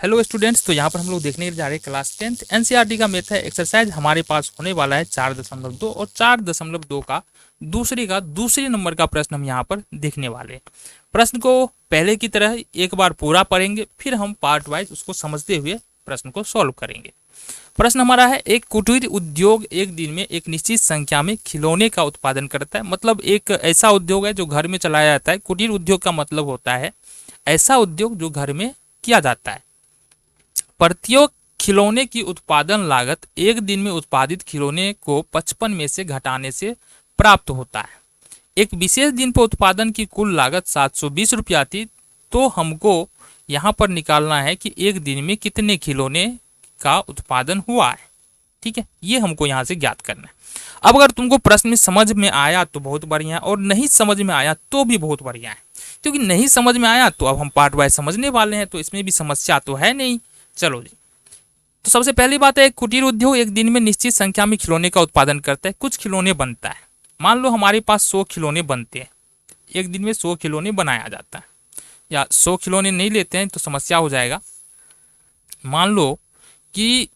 Hello students, तो यहाँ पर हम लोग देखने जा रहे हैं क्लास 10th एनसीईआरटी का मैथ है एक्सरसाइज। हमारे पास होने वाला है 4.2 और 4.2 का दूसरी नंबर का प्रश्न हम यहाँ पर देखने वाले हैं। प्रश्न को पहले की तरह एक बार पूरा पढ़ेंगे, फिर हम पार्ट वाइज उसको समझते हुए प्रश्न को सॉल्व करेंगे। प्रश्न हमारा है, एक कुटीर उद्योग एक दिन में एक निश्चित संख्या में खिलौने का उत्पादन करता है। मतलब एक ऐसा उद्योग है जो घर में चलाया जाता है। कुटीर उद्योग का मतलब होता है ऐसा उद्योग जो घर में किया जाता है। प्रत्येक खिलौने की उत्पादन लागत एक दिन में उत्पादित खिलौने को 55 में से घटाने से प्राप्त होता है। एक विशेष दिन पर उत्पादन की कुल लागत 720 रुपया थी, तो हमको यहाँ पर निकालना है कि एक दिन में कितने खिलौने का उत्पादन हुआ है। ठीक है, ये हमको यहाँ से ज्ञात करना है। अब अगर तुमको प्रश्न में समझ में आया तो बहुत बढ़िया है, और नहीं समझ में आया तो भी बहुत बढ़िया है। क्योंकि नहीं समझ में आया तो अब हम पार्ट वाइज समझने वाले हैं, तो इसमें भी समस्या तो है नहीं। चलो जी, तो सबसे पहली बात है, कुटीर उद्योग एक दिन में निश्चित संख्या में खिलौने का उत्पादन करता है। कुछ खिलौने बनता है। मान लो हमारे पास 100 खिलौने बनते हैं। एक दिन में 100 खिलौने बनाया जाता है, या 100 खिलौने नहीं लेते हैं तो समस्या हो जाएगा। मान लो कि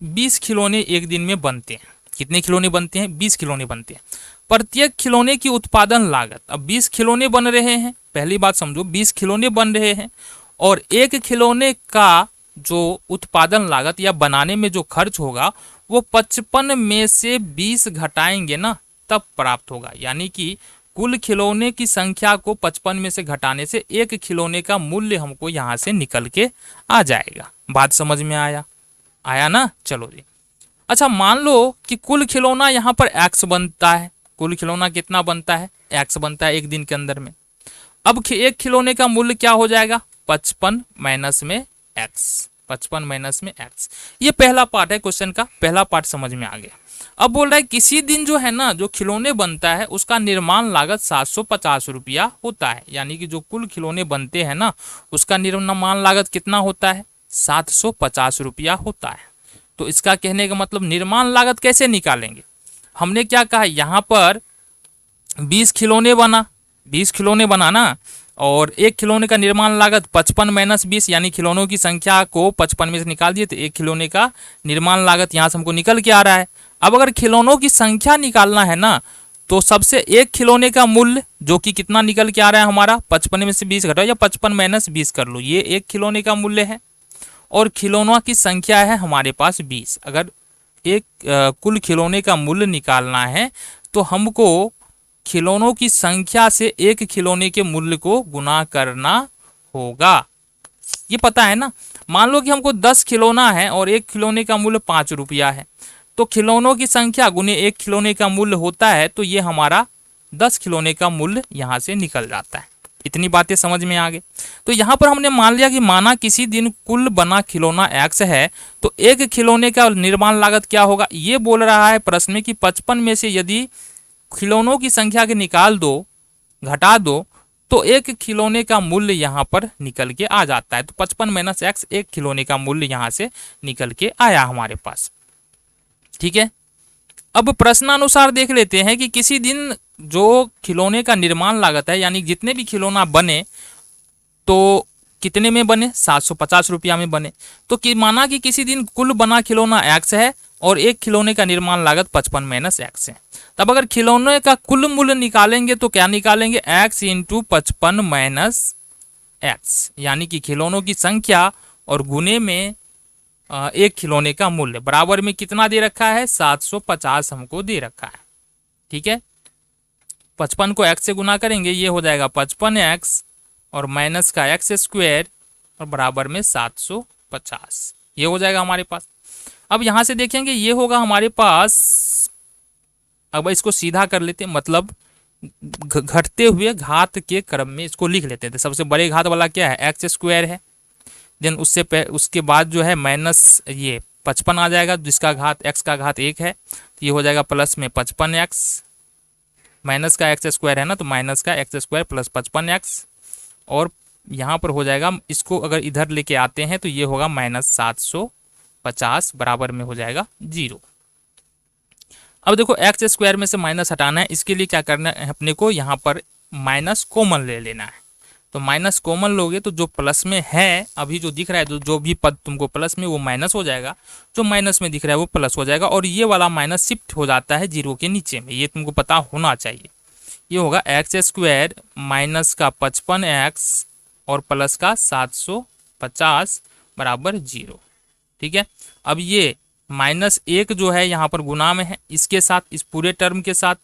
20 खिलौने एक दिन में बनते हैं। कितने खिलौने बनते हैं? 20 खिलौने बनते हैं। प्रत्येक खिलौने की उत्पादन लागत, अब 20 खिलौने बन रहे हैं, पहली बात समझो, 20 खिलौने बन रहे हैं, और एक खिलौने का जो उत्पादन लागत या बनाने में जो खर्च होगा वो 55 में से 20 घटाएंगे ना, तब प्राप्त होगा। यानी कि कुल खिलौने की संख्या को 55 में से घटाने से एक खिलौने का मूल्य हमको यहाँ से निकल के आ जाएगा। बात समझ में आया ना? चलो जी। अच्छा, मान लो कि कुल खिलौना यहाँ पर x बनता है। कुल खिलौना कितना बनता है? x बनता है एक दिन के अंदर में। अब एक खिलौने का मूल्य क्या हो जाएगा? 55 माइनस में x। 55 माइनस में x। ये पहला पार्ट है क्वेश्चन का, पहला पार्ट समझ में आ गया। अब बोल रहा है किसी दिन जो है ना, जो खिलौने बनता है उसका निर्माण लागत 750 रुपया होता है। यानी कि जो कुल खिलौने बनते हैं ना, उसका निर्माण लागत कितना होता है? 750 रुपया होता है। तो इसका कहने का मतलब निर्माण लागत कैसे निकालेंगे? हमने क्या कहा, यहाँ पर 20 खिलौने बना, 20 खिलौने बना ना, और एक खिलौने का निर्माण लागत 55 माइनस 20, यानी खिलौनों की संख्या को 55 में से निकाल दिए तो एक खिलौने का निर्माण लागत यहाँ से हमको निकल के आ रहा है। अब अगर खिलौनों की संख्या निकालना है ना, तो सबसे एक खिलौने का मूल्य जो कि कितना निकल के आ रहा है हमारा, 55 में से 20 घटाओ या 55 माइनस 20 कर लो, ये एक खिलौने का मूल्य है। और खिलौनों की संख्या है हमारे पास 20। अगर एक कुल खिलौने का मूल्य निकालना है तो हमको खिलौनों की संख्या से एक खिलौने के मूल्य को गुना करना होगा। ये पता है ना? मान लो कि हमको 10 खिलौना है और एक खिलौने का मूल्य 5 रुपया है, तो खिलौनों की संख्या गुने एक खिलौने का मूल्य होता है, तो ये हमारा 10 खिलौने का मूल्य यहाँ से निकल जाता है। इतनी बातें समझ में आ गई। तो यहाँ पर हमने मान लिया कि माना किसी दिन कुल बना खिलौना x है, तो एक खिलौने का निर्माण लागत क्या होगा? ये बोल रहा है प्रश्न में कि 55 में से यदि खिलौनों की संख्या के निकाल दो, घटा दो, तो एक खिलौने का मूल्य यहाँ पर निकल के आ जाता है। तो 55 माइनस x, एक खिलौने का मूल्य यहाँ से निकल के आया हमारे पास। ठीक है, अब प्रश्नानुसार देख लेते हैं कि किसी दिन जो खिलौने का निर्माण लागत है, यानी जितने भी खिलौना बने तो कितने में बने? 750 रुपया में बने। तो माना कि किसी दिन कुल बना खिलौना x है और एक खिलौने का निर्माण लागत 55 माइनस x है। तब अगर खिलौने का कुल मूल्य निकालेंगे तो क्या निकालेंगे? x इंटू 55 माइनस x, यानी कि खिलौनों की संख्या और गुने में एक खिलौने का मूल्य बराबर में कितना दे रखा है? 750 हमको दे रखा है। ठीक है, 55 को x से गुना करेंगे, ये हो जाएगा 55x और माइनस का x स्क्वायर और बराबर में 750। ये हो जाएगा हमारे पास। अब यहाँ से देखेंगे ये होगा हमारे पास, अब इसको सीधा कर लेते हैं, मतलब घटते हुए घात के क्रम में इसको लिख लेते हैं। तो सबसे बड़े घात वाला क्या है? एक्स स्क्वायर है। देन उसके बाद जो है माइनस ये 55 आ जाएगा, जिसका घात x का घात 1 है, तो ये हो जाएगा प्लस में 55x, माइनस का x स्क्वायर है ना, तो माइनस का x स्क्वायर प्लस 55x, और यहाँ पर हो जाएगा, इसको अगर इधर लेके आते हैं तो ये होगा माइनस 750 बराबर में हो जाएगा 0। अब देखो x स्क्वायर में से माइनस हटाना है, इसके लिए क्या करना है अपने को? यहाँ पर माइनस कॉमन ले लेना है। तो माइनस कॉमन लोगे तो जो प्लस में है अभी जो दिख रहा है, जो भी पद तुमको प्लस में वो माइनस हो जाएगा, जो माइनस में दिख रहा है वो प्लस हो जाएगा, और ये वाला माइनस शिफ्ट हो जाता है जीरो के नीचे में। ये तुमको पता होना चाहिए। ये होगा एक्स स्क्वायर माइनस का 55x और प्लस का 750 बराबर जीरो। ठीक है, अब ये -1 जो है यहाँ पर गुना में है इसके साथ, इस पूरे टर्म के साथ।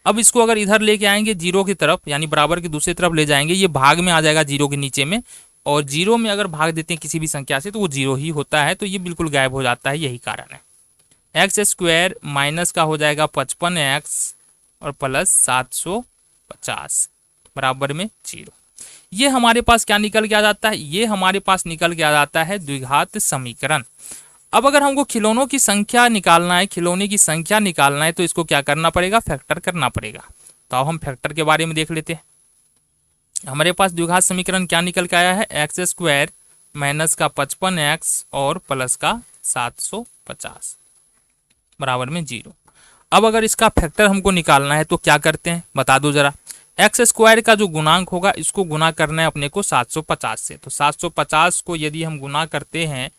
अब इसको अगर इधर लेके आएंगे जीरो की तरफ, यानी बराबर की दूसरी तरफ ले जाएंगे, ये भाग में आ जाएगा जीरो के नीचे में, और जीरो में अगर भाग देते हैं किसी भी संख्या से तो वो जीरो ही होता है, तो ये बिल्कुल गायब हो जाता है, यही कारण है। एक्स स्क्वायर माइनस का हो जाएगा 55x और प्लस 750 बराबर में जीरो। ये हमारे पास क्या निकल के आ जाता है, ये हमारे पास निकल के आ जाता है द्विघात समीकरण। अब अगर हमको खिलौनों की संख्या निकालना है, खिलौने की संख्या निकालना है, तो इसको क्या करना पड़ेगा, फैक्टर करना पड़ेगा। तो अब हम फैक्टर के बारे में देख लेते हैं। हमारे पास द्विघात समीकरण क्या निकल के आया है, एक्स स्क्वायर माइनस का 55x और प्लस का 750 बराबर में जीरो। अब अगर इसका फैक्टर हमको निकालना है तो क्या करते हैं, बता दो जरा। एक्स स्क्वायर का जो गुणांक होगा इसको गुना करना है अपने को 750 से। तो 750 को यदि हम गुना करते हैं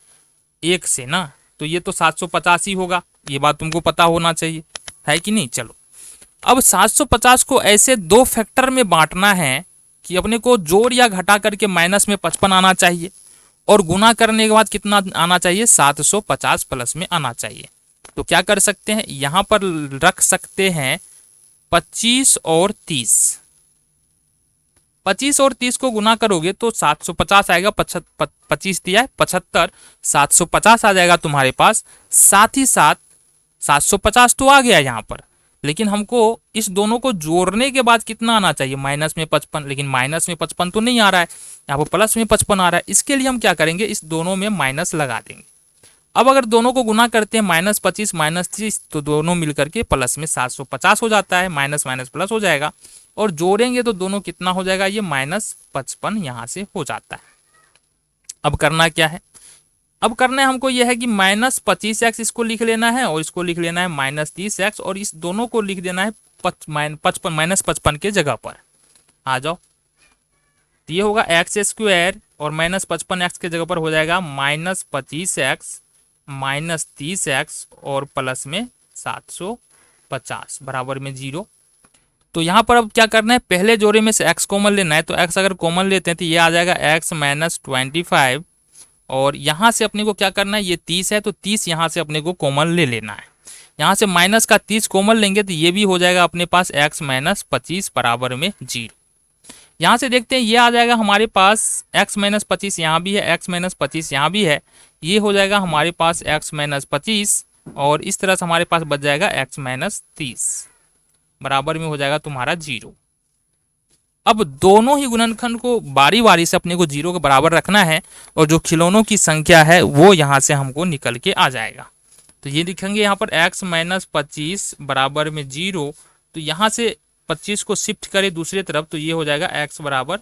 1 से ना, तो ये तो 750 ही होगा। ये बात तुमको पता होना चाहिए, है कि नहीं। चलो, अब 750 को ऐसे दो फैक्टर में बांटना है कि अपने को जोड़ या घटा करके माइनस में 55 आना चाहिए, और गुना करने के बाद कितना आना चाहिए, 750 प्लस में आना चाहिए। तो क्या कर सकते हैं, यहां पर रख सकते हैं 25 और 30। 25 और 30 को गुना करोगे तो 750 आएगा, 25 दिया है 75, 750 आ जाएगा तुम्हारे पास। साथ ही साथ 750 तो आ गया यहाँ पर, लेकिन हमको इस दोनों को जोड़ने के बाद कितना आना चाहिए, माइनस में 55। लेकिन माइनस में 55 तो नहीं आ रहा है, यहाँ पर प्लस में 55 आ रहा है। इसके लिए हम क्या करेंगे, इस दोनों में माइनस लगा देंगे। अब अगर दोनों को गुना करते हैं -25 -30, तो दोनों मिलकर के प्लस में 750 हो जाता है, माइनस माइनस प्लस हो जाएगा, और जोड़ेंगे तो दोनों कितना हो जाएगा, ये -55 यहां से हो जाता है। अब करना क्या है, अब करना है हमको यह है कि -25x इसको लिख लेना है, और इसको लिख लेना है -30x, और इस दोनों को लिख देना है -55 के जगह पर। आ जाओ, तो ये होगा एक्स स्क्वायर और -55x के जगह पर हो जाएगा -25x -30x और प्लस में 750 बराबर में जीरो। तो यहाँ पर अब क्या करना है, पहले जोड़े में से x कॉमन लेना है। तो x अगर कॉमन लेते हैं तो ये आ जाएगा x -25, और यहाँ से अपने को क्या करना है, ये 30 है तो 30 यहाँ से अपने को कॉमन ले लेना है। यहाँ से माइनस का 30 कॉमन लेंगे तो ये भी हो जाएगा अपने पास x -25 बराबर में जीरो। यहाँ से देखते हैं ये आ जाएगा हमारे पास x -25 यहाँ भी है, x -25 यहाँ भी है, ये हो जाएगा हमारे पास x -25, और इस तरह से हमारे पास बच जाएगा x -30 बराबर में हो जाएगा तुम्हारा जीरो। अब दोनों ही गुणनखंड को बारी बारी से अपने को जीरो के बराबर रखना है, और जो खिलौनों की संख्या है वो यहाँ से हमको निकल के आ जाएगा। तो ये लिखेंगे यहाँ पर x -25 बराबर में जीरो। तो यहाँ से 25 को शिफ्ट करें दूसरी तरफ, तो ये हो जाएगा x बराबर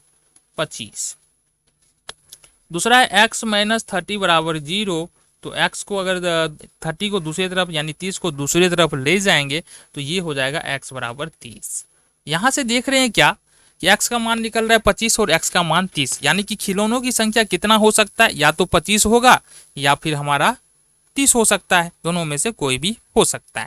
25। दूसरा है x -30 बराबर जीरो। तो x को अगर 30 को दूसरी तरफ यानी 30 को दूसरी तरफ ले जाएंगे तो ये हो जाएगा x बराबर 30। यहाँ से देख रहे हैं क्या कि x का मान निकल रहा है 25 और x का मान 30, यानी कि खिलौनों की संख्या कितना हो सकता है, या तो 25 होगा या फिर हमारा 30 हो सकता है, दोनों में से कोई भी हो सकता है।